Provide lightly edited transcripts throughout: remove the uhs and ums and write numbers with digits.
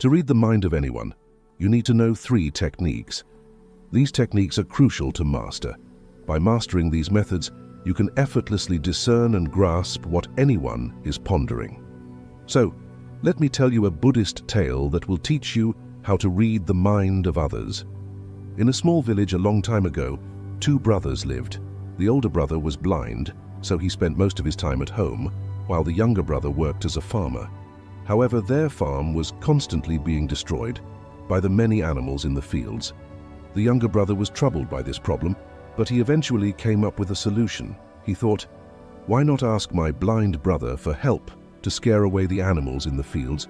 To read the mind of anyone, you need to know 3 techniques. These techniques are crucial to master. By mastering these methods, you can effortlessly discern and grasp what anyone is pondering. So, let me tell you a Buddhist tale that will teach you how to read the mind of others. In a small village a long time ago, 2 brothers lived. The older brother was blind, so he spent most of his time at home, while the younger brother worked as a farmer. However, their farm was constantly being destroyed by the many animals in the fields. The younger brother was troubled by this problem, but he eventually came up with a solution. He thought, why not ask my blind brother for help to scare away the animals in the fields?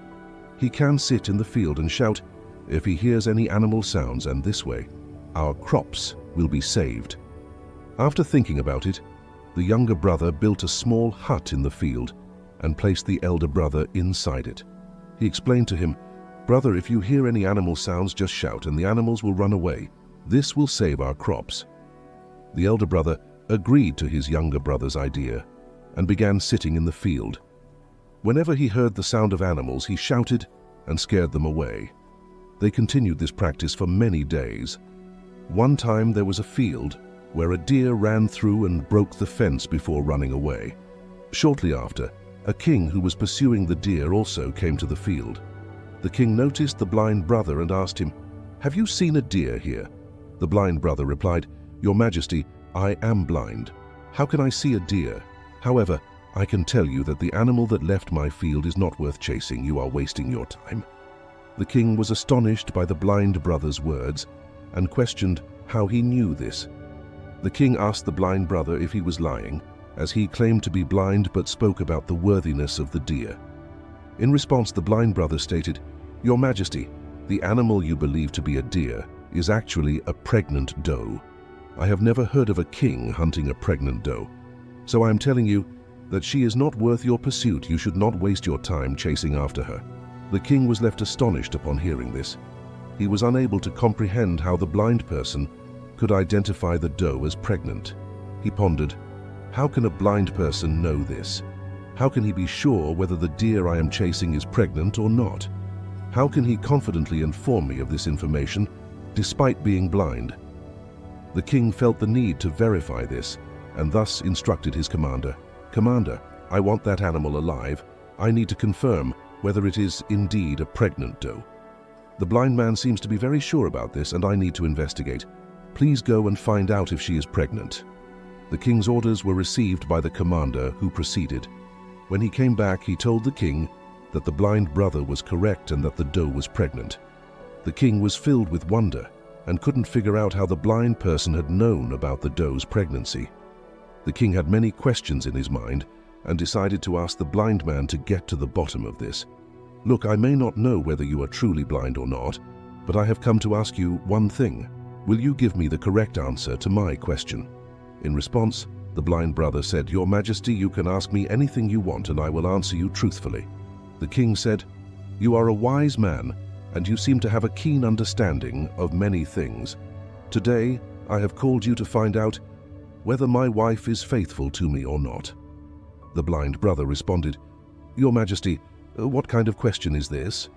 He can sit in the field and shout if he hears any animal sounds, and this way, our crops will be saved. After thinking about it, the younger brother built a small hut in the field and placed the elder brother inside it. He explained to him, "Brother, if you hear any animal sounds, just shout and the animals will run away. This will save our crops." The elder brother agreed to his younger brother's idea and began sitting in the field. Whenever he heard the sound of animals, he shouted and scared them away. They continued this practice for many days. One time there was a field where a deer ran through and broke the fence before running away. Shortly after, a king who was pursuing the deer also came to the field. The king noticed the blind brother and asked him, "Have you seen a deer here?" The blind brother replied, "Your Majesty, I am blind. How can I see a deer? However, I can tell you that the animal that left my field is not worth chasing. You are wasting your time." The king was astonished by the blind brother's words and questioned how he knew this. The king asked the blind brother if he was lying, as he claimed to be blind but spoke about the worthiness of the deer. In response, the blind brother stated, "Your Majesty, the animal you believe to be a deer is actually a pregnant doe. I have never heard of a king hunting a pregnant doe, so I am telling you that she is not worth your pursuit. You should not waste your time chasing after her." The king was left astonished upon hearing this. He was unable to comprehend how the blind person could identify the doe as pregnant. He pondered, how can a blind person know this? How can he be sure whether the deer I am chasing is pregnant or not? How can he confidently inform me of this information despite being blind? The king felt the need to verify this and thus instructed his commander, "Commander, I want that animal alive. I need to confirm whether it is indeed a pregnant doe. The blind man seems to be very sure about this and I need to investigate. Please go and find out if she is pregnant." The king's orders were received by the commander, who proceeded. When he came back, he told the king that the blind brother was correct and that the doe was pregnant. The king was filled with wonder and couldn't figure out how the blind person had known about the doe's pregnancy. The king had many questions in his mind and decided to ask the blind man to get to the bottom of this. "Look, I may not know whether you are truly blind or not, but I have come to ask you one thing. Will you give me the correct answer to my question?" In response, the blind brother said, "Your Majesty, you can ask me anything you want and I will answer you truthfully." The king said, "You are a wise man and you seem to have a keen understanding of many things. Today, I have called you to find out whether my wife is faithful to me or not." The blind brother responded, "Your Majesty, what kind of question is this?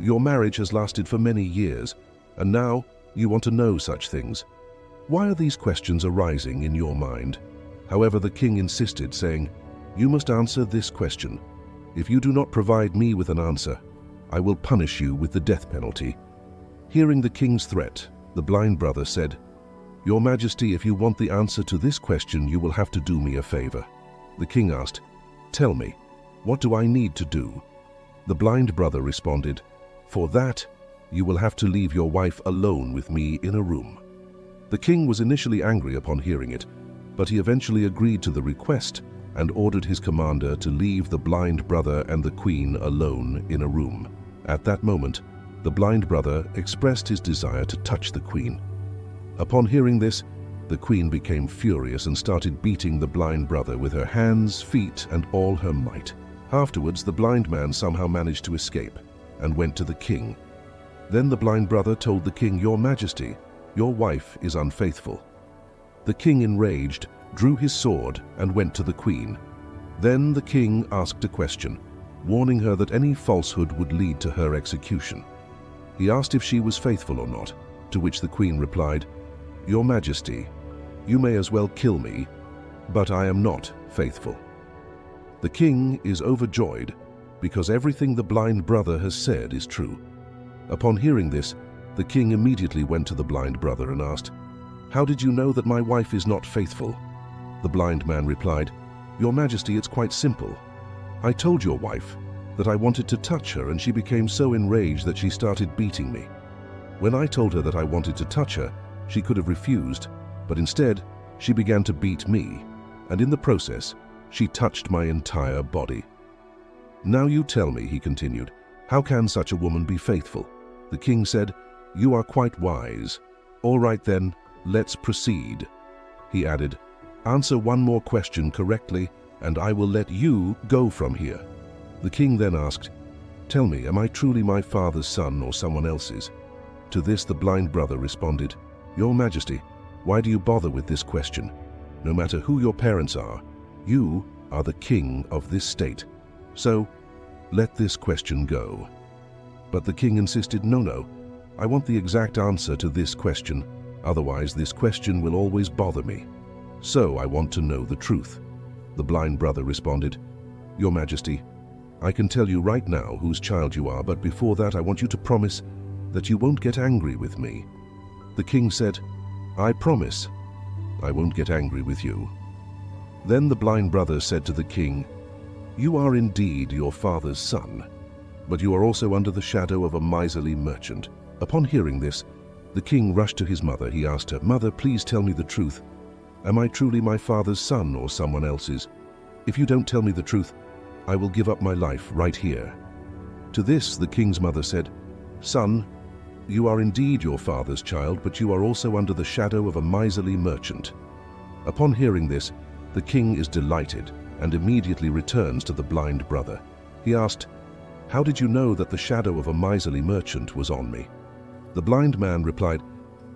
Your marriage has lasted for many years, and now you want to know such things. Why are these questions arising in your mind?" However, the king insisted, saying, "You must answer this question. If you do not provide me with an answer, I will punish you with the death penalty." Hearing the king's threat, the blind brother said, "Your Majesty, if you want the answer to this question, you will have to do me a favor." The king asked, "Tell me, what do I need to do?" The blind brother responded, "For that, you will have to leave your wife alone with me in a room." The king was initially angry upon hearing it, but he eventually agreed to the request and ordered his commander to leave the blind brother and the queen alone in a room. At that moment, the blind brother expressed his desire to touch the queen. Upon hearing this, the queen became furious and started beating the blind brother with her hands, feet, and all her might. Afterwards, the blind man somehow managed to escape and went to the king. Then the blind brother told the king, "Your Majesty, your wife is unfaithful." The king, enraged, drew his sword and went to the queen. Then the king asked a question, warning her that any falsehood would lead to her execution. He asked if she was faithful or not, to which the queen replied, "Your Majesty, you may as well kill me, but I am not faithful." The king is overjoyed because everything the blind brother has said is true. Upon hearing this, the king immediately went to the blind brother and asked, "How did you know that my wife is not faithful?" The blind man replied, "Your Majesty, it's quite simple. I told your wife that I wanted to touch her, and she became so enraged that she started beating me. When I told her that I wanted to touch her, she could have refused, but instead she began to beat me, and in the process she touched my entire body. Now you tell me," he continued, "how can such a woman be faithful?" The king said, "You are quite wise. All right then, let's proceed." He added, "Answer one more question correctly, and I will let you go from here." The king then asked, "Tell me, am I truly my father's son or someone else's?" To this the blind brother responded, "Your Majesty, why do you bother with this question? No matter who your parents are, you are the king of this state. So, let this question go." But the king insisted, "No, I want the exact answer to this question, otherwise this question will always bother me. So I want to know the truth." The blind brother responded, "Your Majesty, I can tell you right now whose child you are, but before that I want you to promise that you won't get angry with me." The king said, "I promise I won't get angry with you." Then the blind brother said to the king, "You are indeed your father's son, but you are also under the shadow of a miserly merchant." Upon hearing this, the king rushed to his mother. He asked her, "Mother, please tell me the truth. Am I truly my father's son or someone else's? If you don't tell me the truth, I will give up my life right here." To this, the king's mother said, "Son, you are indeed your father's child, but you are also under the shadow of a miserly merchant." Upon hearing this, the king is delighted and immediately returns to the blind brother. He asked, "How did you know that the shadow of a miserly merchant was on me?" The blind man replied,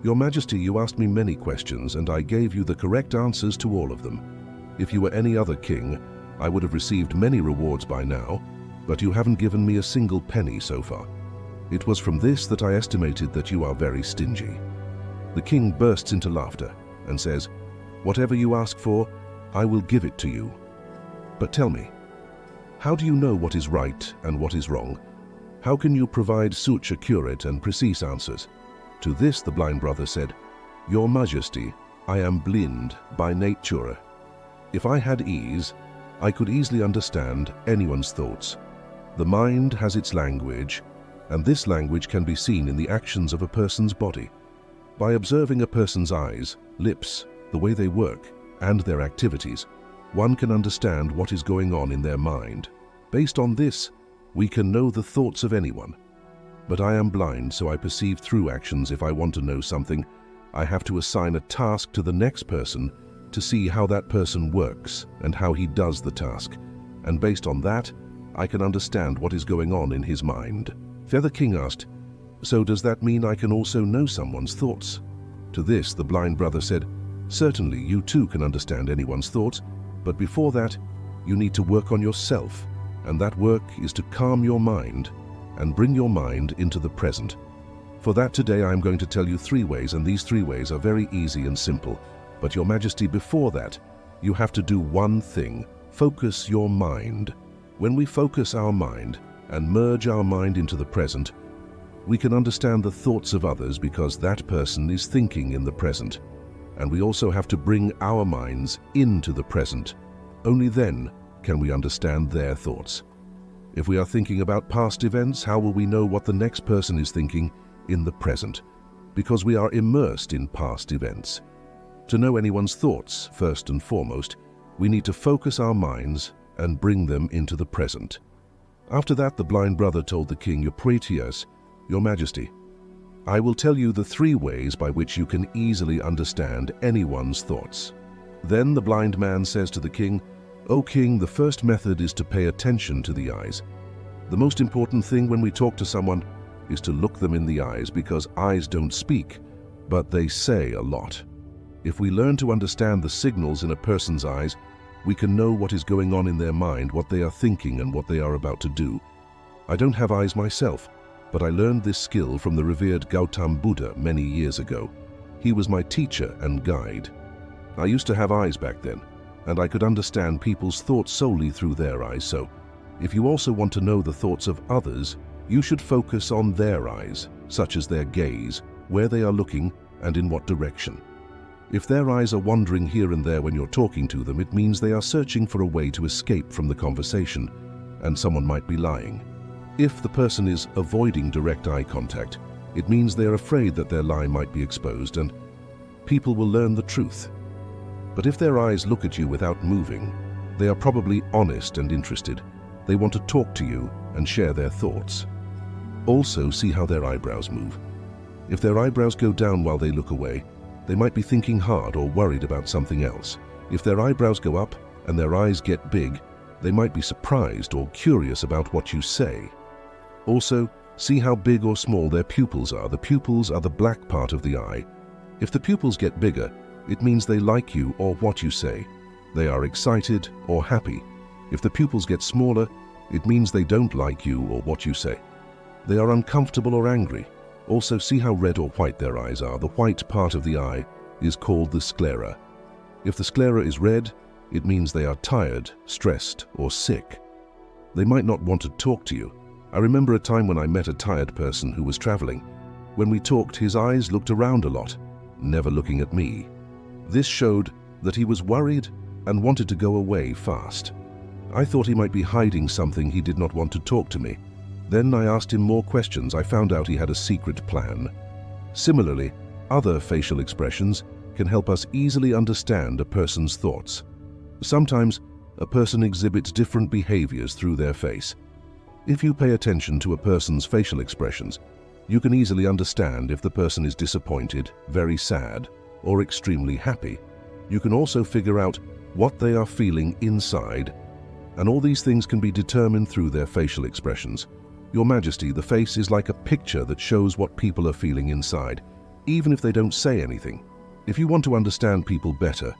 "Your Majesty, you asked me many questions, and I gave you the correct answers to all of them. If you were any other king, I would have received many rewards by now, but you haven't given me a single penny so far. It was from this that I estimated that you are very stingy." The king bursts into laughter and says, "Whatever you ask for, I will give it to you. But tell me, how do you know what is right and what is wrong? How can you provide such accurate and precise answers?" To this the blind brother said, "Your Majesty, I am blind by nature. If I had ease, I could easily understand anyone's thoughts. The mind has its language, and this language can be seen in the actions of a person's body. By observing a person's eyes, lips, the way they work, and their activities, one can understand what is going on in their mind. Based on this, we can know the thoughts of anyone. But I am blind, so I perceive through actions. If I want to know something, I have to assign a task to the next person to see how that person works and how he does the task. And based on that, I can understand what is going on in his mind." The king asked, "So does that mean I can also know someone's thoughts?" To this, the blind brother said, "Certainly, you too can understand anyone's thoughts, but before that, you need to work on yourself, and that work is to calm your mind and bring your mind into the present. For that today I am going to tell you 3 ways, and these 3 ways are very easy and simple. But Your Majesty, before that, you have to do one thing: focus your mind. When we focus our mind and merge our mind into the present, we can understand the thoughts of others because that person is thinking in the present. And we also have to bring our minds into the present. Only then can we understand their thoughts. If we are thinking about past events, how will we know what the next person is thinking in the present? Because we are immersed in past events. To know anyone's thoughts, first and foremost, we need to focus our minds and bring them into the present. After that, the blind brother told the king, "Your Majesty, I will tell you the 3 ways by which you can easily understand anyone's thoughts." Then the blind man says to the king, "O king, the first method is to pay attention to the eyes. The most important thing when we talk to someone is to look them in the eyes, because eyes don't speak, but they say a lot. If we learn to understand the signals in a person's eyes, We can know what is going on in their mind, what they are thinking, and what they are about to do. I don't have eyes myself, but I learned this skill from the revered Gautama Buddha many years ago. He was my teacher and guide. I used to have eyes back then, and I could understand people's thoughts solely through their eyes. So, if you also want to know the thoughts of others, you should focus on their eyes, such as their gaze, where they are looking, and in what direction. If their eyes are wandering here and there when you're talking to them, it means they are searching for a way to escape from the conversation, and someone might be lying. If the person is avoiding direct eye contact, it means they are afraid that their lie might be exposed and people will learn the truth. But if their eyes look at you without moving, they are probably honest and interested. They want to talk to you and share their thoughts. Also, see how their eyebrows move. If their eyebrows go down while they look away, they might be thinking hard or worried about something else. If their eyebrows go up and their eyes get big, they might be surprised or curious about what you say. Also, see how big or small their pupils are. The pupils are the black part of the eye. If the pupils get bigger, it means they like you or what you say. They are excited or happy. If the pupils get smaller, it means they don't like you or what you say. They are uncomfortable or angry. Also, see how red or white their eyes are. The white part of the eye is called the sclera. If the sclera is red, it means they are tired, stressed, or sick. They might not want to talk to you. I remember a time when I met a tired person who was traveling. When we talked, his eyes looked around a lot, never looking at me. This showed that he was worried and wanted to go away fast. I thought he might be hiding something. He did not want to talk to me. Then I asked him more questions. I found out he had a secret plan. Similarly, other facial expressions can help us easily understand a person's thoughts. Sometimes, a person exhibits different behaviors through their face. If you pay attention to a person's facial expressions, you can easily understand if the person is disappointed, very sad, or extremely happy. You can also figure out what they are feeling inside, and all these things can be determined through their facial expressions. Your Majesty, the face is like a picture that shows what people are feeling inside, even if they don't say anything. If you want to understand people better,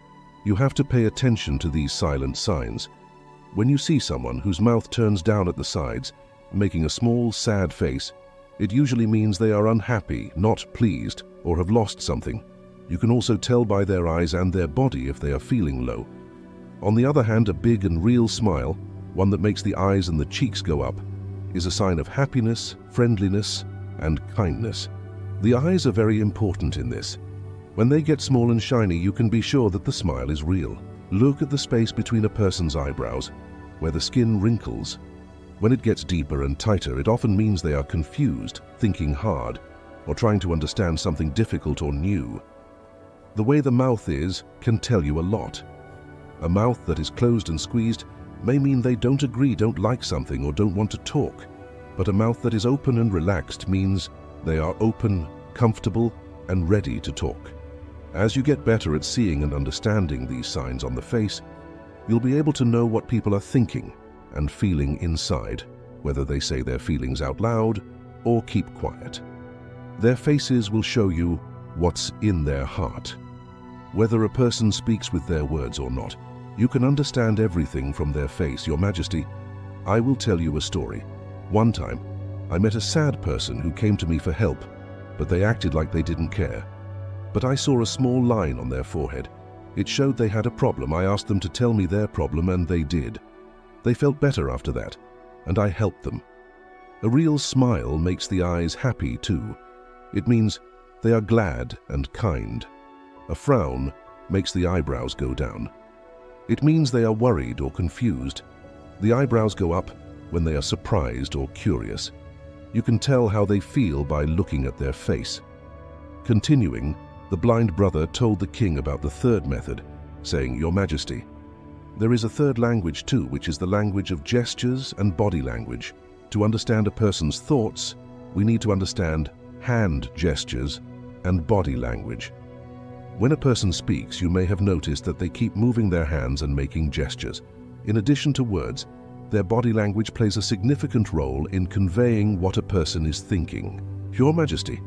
you have to pay attention to these silent signs. When you see someone whose mouth turns down at the sides, making a small, sad face, it usually means they are unhappy, not pleased, or have lost something. You can also tell by their eyes and their body if they are feeling low. On the other hand, a big and real smile, one that makes the eyes and the cheeks go up, is a sign of happiness, friendliness, and kindness. The eyes are very important in this. When they get small and shiny, you can be sure that the smile is real. Look at the space between a person's eyebrows, where the skin wrinkles. When it gets deeper and tighter, it often means they are confused, thinking hard, or trying to understand something difficult or new. The way the mouth is can tell you a lot. A mouth that is closed and squeezed may mean they don't agree, don't like something, or don't want to talk. But a mouth that is open and relaxed means they are open, comfortable, and ready to talk. As you get better at seeing and understanding these signs on the face, you'll be able to know what people are thinking and feeling inside, whether they say their feelings out loud or keep quiet. Their faces will show you what's in their heart. Whether a person speaks with their words or not, you can understand everything from their face. Your Majesty, I will tell you a story. One time, I met a sad person who came to me for help, but they acted like they didn't care. But I saw a small line on their forehead. It showed they had a problem. I asked them to tell me their problem, and they did. They felt better after that, and I helped them. A real smile makes the eyes happy too. It means they are glad and kind. A frown makes the eyebrows go down. It means they are worried or confused. The eyebrows go up when they are surprised or curious. You can tell how they feel by looking at their face. Continuing, the blind brother told the king about the third method, saying, Your Majesty, there is a third language too, which is the language of gestures and body language. To understand a person's thoughts, we need to understand hand gestures and body language. When a person speaks, you may have noticed that they keep moving their hands and making gestures. In addition to words, their body language plays a significant role in conveying what a person is thinking. Your Majesty,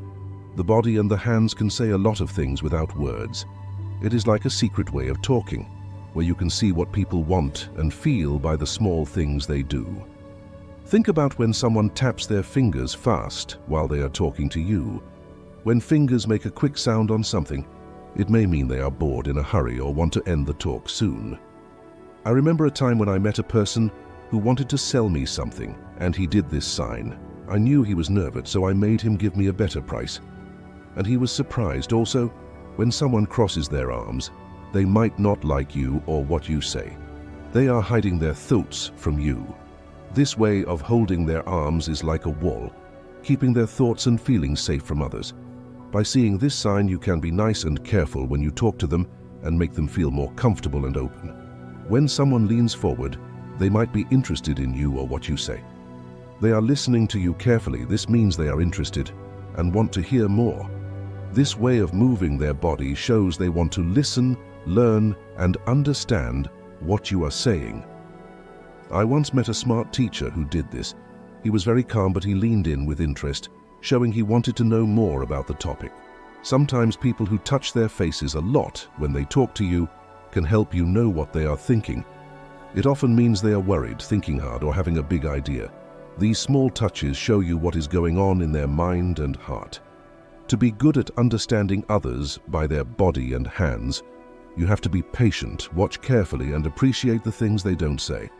the body and the hands can say a lot of things without words. It is like a secret way of talking. where you can see what people want and feel by the small things they do. Think about when someone taps their fingers fast while they are talking to you. When fingers make a quick sound on something, it may mean they are bored, in a hurry, or want to end the talk soon. I remember a time when I met a person who wanted to sell me something, and he did this sign. I knew he was nervous, so I made him give me a better price. And he was surprised. Also, when someone crosses their arms, they might not like you or what you say. They are hiding their thoughts from you. This way of holding their arms is like a wall, keeping their thoughts and feelings safe from others. By seeing this sign, you can be nice and careful when you talk to them and make them feel more comfortable and open. When someone leans forward, they might be interested in you or what you say. They are listening to you carefully. This means they are interested and want to hear more. This way of moving their body shows they want to listen, learn, and understand what you are saying. I once met a smart teacher who did this. He was very calm, but he leaned in with interest, showing he wanted to know more about the topic. Sometimes people who touch their faces a lot when they talk to you can help you know what they are thinking. It often means they are worried, thinking hard, or having a big idea. These small touches show you what is going on in their mind and heart. To be good at understanding others by their body and hands, you have to be patient, watch carefully, and appreciate the things they don't say.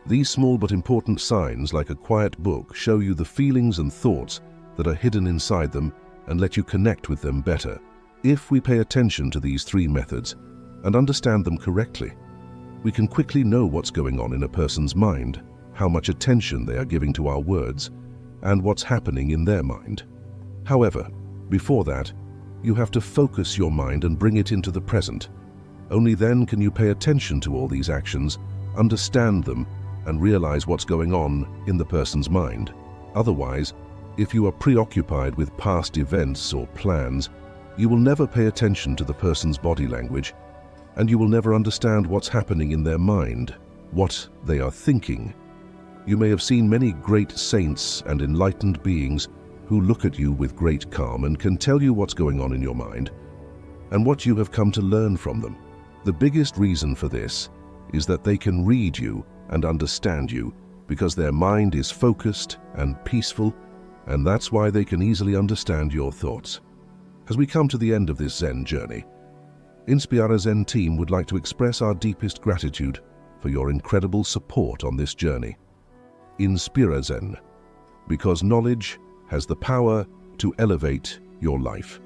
These small but important signs, like a quiet book, show you the feelings and thoughts that are hidden inside them and let you connect with them better. If we pay attention to these three methods and understand them correctly, we can quickly know what's going on in a person's mind, how much attention they are giving to our words, and what's happening in their mind. However, before that, you have to focus your mind and bring it into the present. Only then can you pay attention to all these actions, understand them, and realize what's going on in the person's mind. Otherwise, if you are preoccupied with past events or plans, you will never pay attention to the person's body language, and you will never understand what's happening in their mind, what they are thinking. You may have seen many great saints and enlightened beings who look at you with great calm and can tell you what's going on in your mind and what you have come to learn from them. The biggest reason for this is that they can read you and understand you because their mind is focused and peaceful, and that's why they can easily understand your thoughts. As we come to the end of this Zen journey, Inspira Zen team would like to express our deepest gratitude for your incredible support on this journey. Inspira Zen, because knowledge has the power to elevate your life.